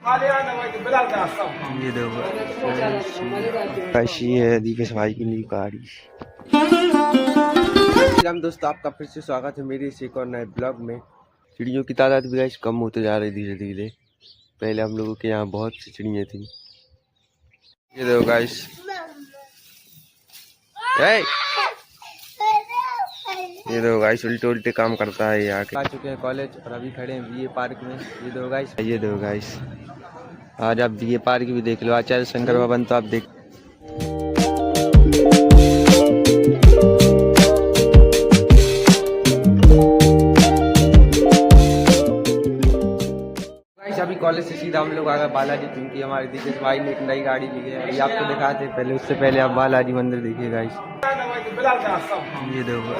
ये देखो ऐसी है दीपेश भाई की नई गाड़ी। राम दोस्तों, आपका फिर से स्वागत है मेरे इस एक और नए ब्लॉग में। चिड़ियों की तादाद भी गाइस कम होते जा रही धीरे धीरे। पहले हम लोगों के यहाँ बहुत सी चिड़ियाँ थी। ये देखो गाइस, ये देखो गाइस उल्टे उल्टे काम करता है। यहाँ आ चुके हैं कॉलेज और अभी खड़े हैं बीए पार्क में। ये देखो गाइस, ये देखो गाइस, आज आप बीए पार्क भी देख लो। आचार्य शंकर भवन तो आप देख। अभी कॉलेज से सीधा हम लोग आ गए बालाजी, क्योंकि हमारे दीपेश भाई ने एक नई गाड़ी ली है। अभी आपको दिखाते हैं, पहले उससे पहले आप बालाजी मंदिर देखिए गाइस। ये देखो